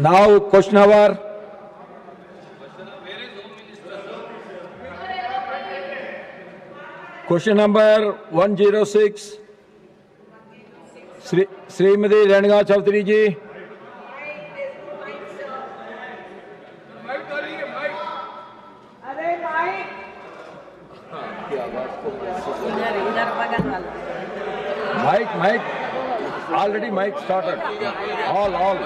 Now question hour. Question number 106. Srimati Renga Chaudhary ji. Mic. Already mic started. All.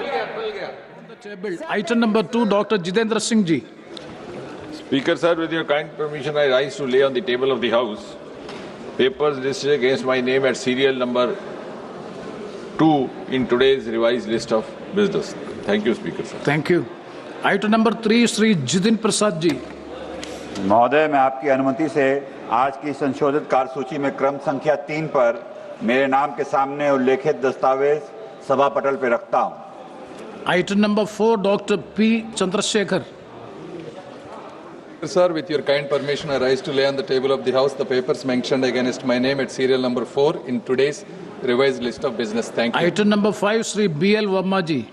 Item number 2, Dr. Jitendra Singh ji. Speaker sir, with your kind permission, I rise to lay on the table of the House papers listed against my name at serial number 2 in today's revised list of business. Thank you, Speaker sir. Thank you. Item number 3, Sri Jitin Prasad ji. महोदय, मैं आपकी अनुमति से आज की संशोधित कार्यसूची में क्रम संख्या 3 पर मेरे नाम के सामने उल्लेखित दस्तावेज सभा पटल पर रखता हूं। Item number 4, Dr. P. Chandrasekhar. Sir, with your kind permission, I rise to lay on the table of the House the papers mentioned against my name at serial number 4 in today's revised list of business. Thank you. Item number 5, Sri B.L. Verma ji.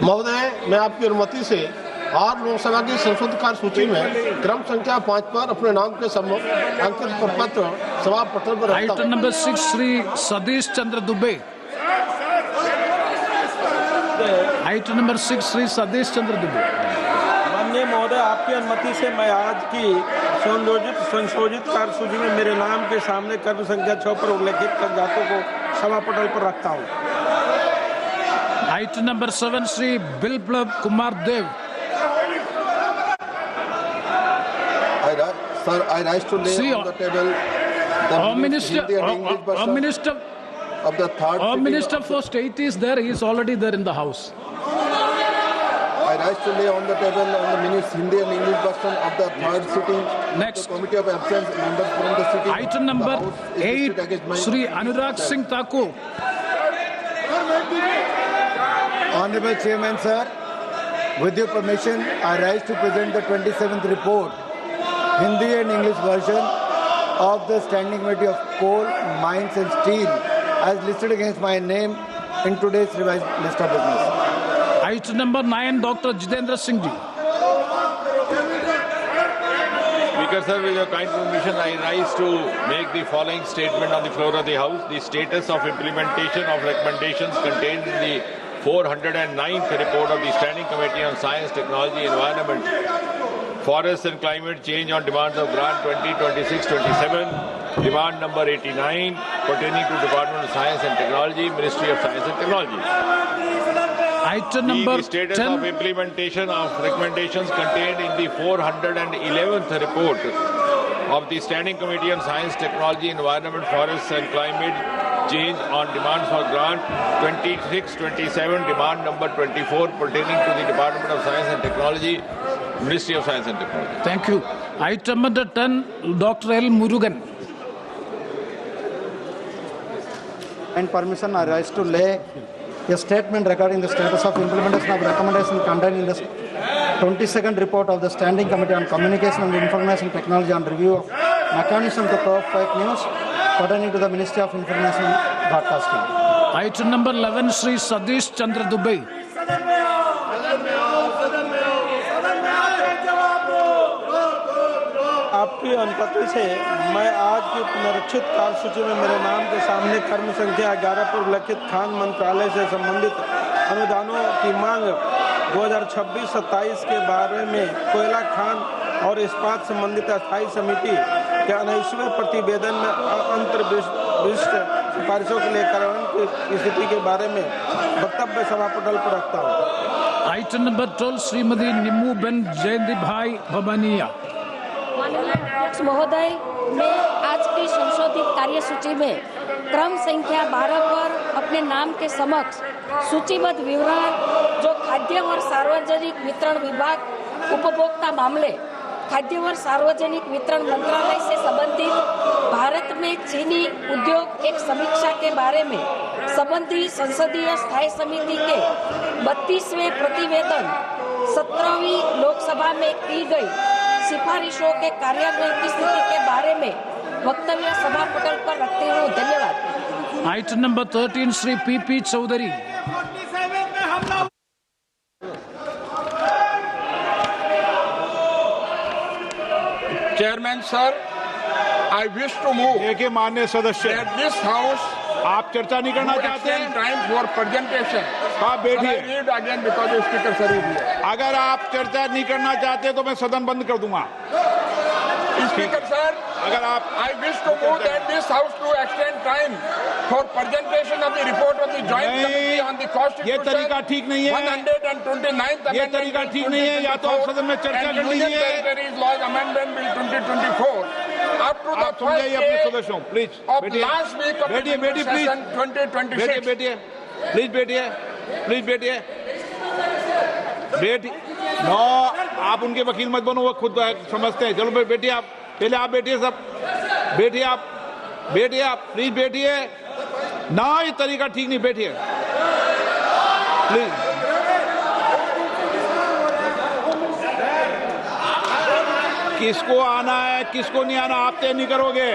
महोदय, मैं आपकी अनुमति से आज लोकसभा की संशोधित कार्यसूची में क्रम संख्या 5 पर अपने नाम के सम्मुख अंकित प्रपत्र सभा पटल पर रखता हूं। Item number 6, Sri Sadish Chandra Dubey. Item number 6, Sri Sadish Chandra Dubey. माननीय महोदय, आपकी अनुमति से मैं आज की संशोधित कार्यसूची में मेरे नाम के सामने कर्म संख्या 6 पर उल्लेखित कागजातों को सभा पटल पर रखता हूं। Item number 7, Sri Bilplab Kumar Dev. Sir, I rise to lay on the table the Minister of the third. Our Minister for State is there. He is already there in the House. I rise to lay on the table on the minutes Hindi and English version of the third sitting. Next. The committee of absence members from the sitting. Item number 8, Sri Anurag Singh Thakur. Honorable Chairman, sir, with your permission, I rise to present the 27th report, Hindi and English version of the Standing Committee of Coal, Mines and Steel as listed against my name in today's revised list of business. Item number 9, Dr. Jitendra Singh ji. Speaker sir, with your kind permission, I rise to make the following statement on the floor of the House. The status of implementation of recommendations contained in the 409th report of the Standing Committee on Science, Technology, Environment, Forests and Climate Change on demands of Grant 2026-27, demand number 89 pertaining to Department of Science and Technology, Ministry of Science and Technology. Item number The status 10. of implementation of recommendations contained in the 411th report of the Standing Committee on Science, Technology, Environment, Forests and Climate Change on demands for Grant 26-27, demand number 24 pertaining to the Department of Science and Technology, Ministry of Science and Technology. Thank you. Item number 10, Dr. L. Murugan. And permission, I rise to lay a statement regarding the status of implementation of recommendations contained in the 22nd report of the Standing Committee on Communication and Information Technology on review of mechanism to curb fake news pertaining to the Ministry of Information Broadcasting. Item number 11, Sri Sadish Chandra Dubey. आपकी अनुमति से मैं आज की पुनरीक्षित कार्यसूची में मेरे नाम के सामने कर्म संख्या 11 पर उल्लेखित खान मंत्रालय से संबंधित अनुदानों की मांग 2026-27 के बारे में कोयला खान और इस्पात संबंधित अस्थायी समिति के 19वें प्रतिवेदन में अंतर्विशिष्ट सिफारिशों के लिए कार्यान्वयन की स्थिति के बारे में वक्तव्य सभा पटल पर रखता हूँ। Item number 12, Srimati Nimmu Ben Jayandi Bhai Bhabaniya. महोदय, मैं आज की संशोधित कार्यसूची में क्रम संख्या 12 पर अपने नाम के समक्ष सूचीबद्ध विवरण जो खाद्य और सार्वजनिक वितरण विभाग उपभोक्ता मामले खाद्य और सार्वजनिक वितरण मंत्रालय से संबंधित भारत में चीनी उद्योग एक समीक्षा के बारे में संबंधी संसदीय स्थायी समिति के 32वें प्रतिवेदन 17वीं लोकसभा में की गई सिफारिशों के कार्यान्वयन की स्थिति के बारे में वक्तव्य सभा पटल पर रखते हुए धन्यवाद। Item number 13, Sri P.P. Chaudhary. chairman, sir, I wish to move देखिए माननीय सदस्य, that this house आप चर्चा नहीं करना to चाहते extend हैं? time for presentation. आप बैठिए। Sir, I read again because the speaker sir is here. अगर आप चर्चा नहीं करना चाहते तो मैं सदन बंद कर दूंगा। Speaker sir, अगर आप I wish to move that this house to extend time for presentation of the report of the joint नहीं, committee on the constitution. ये तरीका ठीक नहीं है। 129th ये तरीका ठीक नहीं है। या तो आप सदन में चर्चा कर Union लीजिए। Territories Laws Amendment Bill 2024 up to the आप first समझाइए अपने day सदस्यों, प्लीज of बैठिए। last week of the बैठिए, winter बैठिए, session प्लीज 2026. बैठिए, प्लीज बैठिए, प्लीज बैठिए, बैठिए। नो, आप उनके वकील मत बनो, वो खुद समझते हैं। चलो बैठिए आप, पहले आप बैठिए, सब बैठिए आप, प्लीज बैठिए। ना, ये तरीका ठीक नहीं, बैठिए प्लीज। किसको आना है किसको नहीं आना आप तय नहीं करोगे,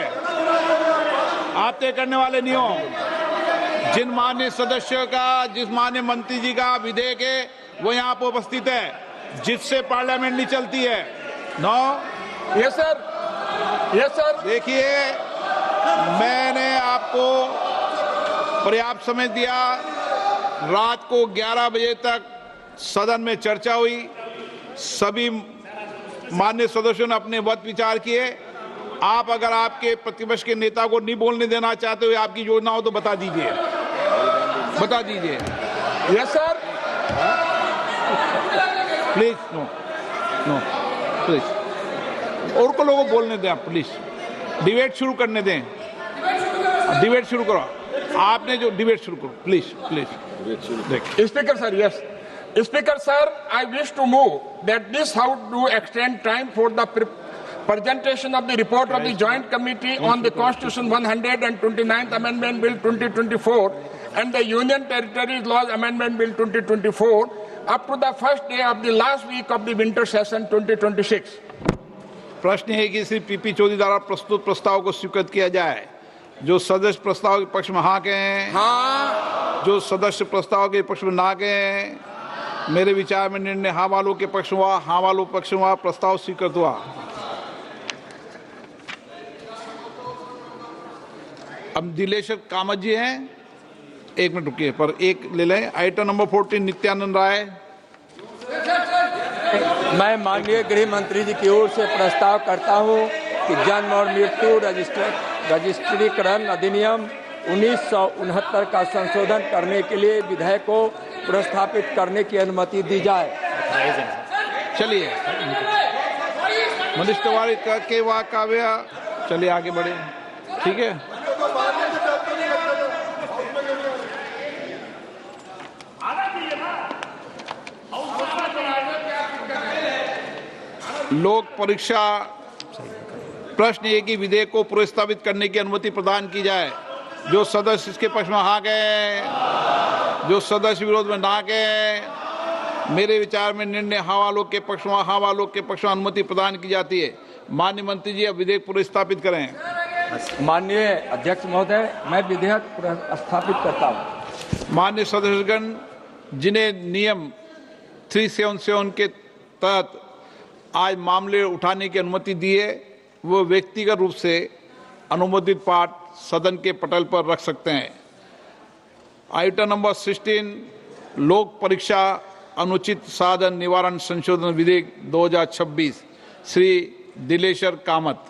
आप तय करने वाले नहीं हो। जिन माननीय सदस्यों का, जिस माननीय मंत्री जी का विधेयक है वो यहाँ पर उपस्थित है, जिससे पार्लियामेंट नहीं चलती है। No, Yes sir. Yes sir. देखिए, मैंने आपको पर्याप्त समय दिया। रात को 11 बजे तक सदन में चर्चा हुई, सभी माननीय सदस्यों ने अपने मत विचार किए। आप अगर आपके प्रतिपक्ष के नेता को नहीं बोलने देना चाहते हो, आपकी योजना हो तो बता दीजिए, बता दीजिए। Yes sir. Please, no no please, और को लोगों को बोलने दें आप, प्लीज डिबेट शुरू करने दें, डिबेट शुरू करो। आपने जो डिबेट शुरू करो, प्लीज प्लीज। देखिए Speaker sir, yes. Speaker sir, I wish to move that this house do extend time for the presentation of the report of the joint committee on the Constitution 129th Amendment Bill 2024 and the Union Territories Laws Amendment Bill 2024 up to the first day of the last week of the winter session 2026. प्रश्न है कि Shri PP Chaudhary द्वारा प्रस्तुत प्रस्ताव को स्वीकृत किया जाए। जो सदस्य प्रस्ताव के पक्ष में हाँ कहें, हाँ। जो सदस्य प्रस्ताव के पक्ष में ना कहें। मेरे विचार में निर्णय हाँ वालों के पक्ष में हुआ, हाँ वालों पक्ष में हुआ, प्रस्ताव स्वीकृत हुआ। अब दिलेश्वर कामत जी हैं, एक मिनट रुकिए, पर एक ले लें। Item number 14 Nityanand Rai. मैं माननीय गृह मंत्री जी की ओर से प्रस्ताव करता हूं कि जन्म और मृत्यु रजिस्ट्रीकरण अधिनियम 1969 का संशोधन करने के लिए विधेयक को प्रस्तावित करने की अनुमति दी जाए। चलिए मनीष तिवारी के वाक काव्य, चलिए आगे बढ़े, ठीक है। लोक परीक्षा प्रश्न ये कि विधेयक को प्रस्तावित करने की अनुमति प्रदान की जाए। जो सदस्य इसके पक्ष में हाँ गए, जो सदस्य विरोध में ना गए। मेरे विचार में निर्णय हाँ वालों के पक्ष में, हाँ वालों के पक्ष में अनुमति प्रदान की जाती है। माननीय मंत्री जी अब विधेयक प्रस्तावित करें। माननीय अध्यक्ष महोदय, मैं विधेयक प्रस्तावित करता हूँ। माननीय सदस्यगण, जिन्हें नियम 377 के तहत आज मामले उठाने की अनुमति दी है, वो व्यक्तिगत रूप से अनुमोदित पाठ सदन के पटल पर रख सकते हैं। आइटम नंबर 16 लोक परीक्षा अनुचित साधन निवारण संशोधन विधेयक 2026, श्री दिलेश्वर कामत।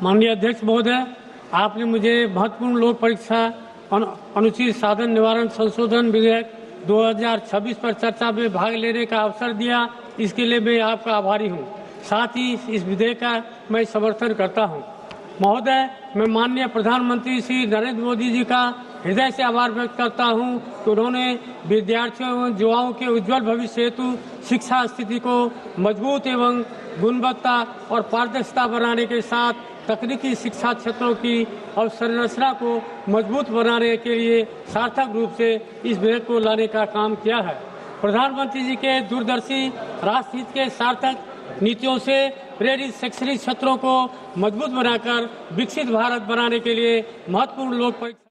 माननीय अध्यक्ष महोदय, आपने मुझे महत्वपूर्ण लोक परीक्षा अनुचित साधन निवारण संशोधन विधेयक 2026 पर चर्चा में भाग लेने का अवसर दिया, इसके लिए मैं आपका आभारी हूं। साथ ही इस विधेयक का मैं समर्थन करता हूं। महोदय, मैं माननीय प्रधानमंत्री श्री नरेंद्र मोदी जी का हृदय से आभार व्यक्त करता हूं कि उन्होंने विद्यार्थियों एवं युवाओं के उज्जवल भविष्य हेतु शिक्षा स्थिति को मजबूत एवं गुणवत्ता और पारदर्शिता बनाने के साथ तकनीकी शिक्षा क्षेत्रों की अवसंरचना को मजबूत बनाने के लिए सार्थक रूप से इस विधेयक को लाने का काम किया है। प्रधानमंत्री जी के दूरदर्शी राष्ट्रहित के सार्थक नीतियों से प्रेरित शैक्षणिक क्षेत्रों को मजबूत बनाकर विकसित भारत बनाने के लिए महत्वपूर्ण लोक परीक्षा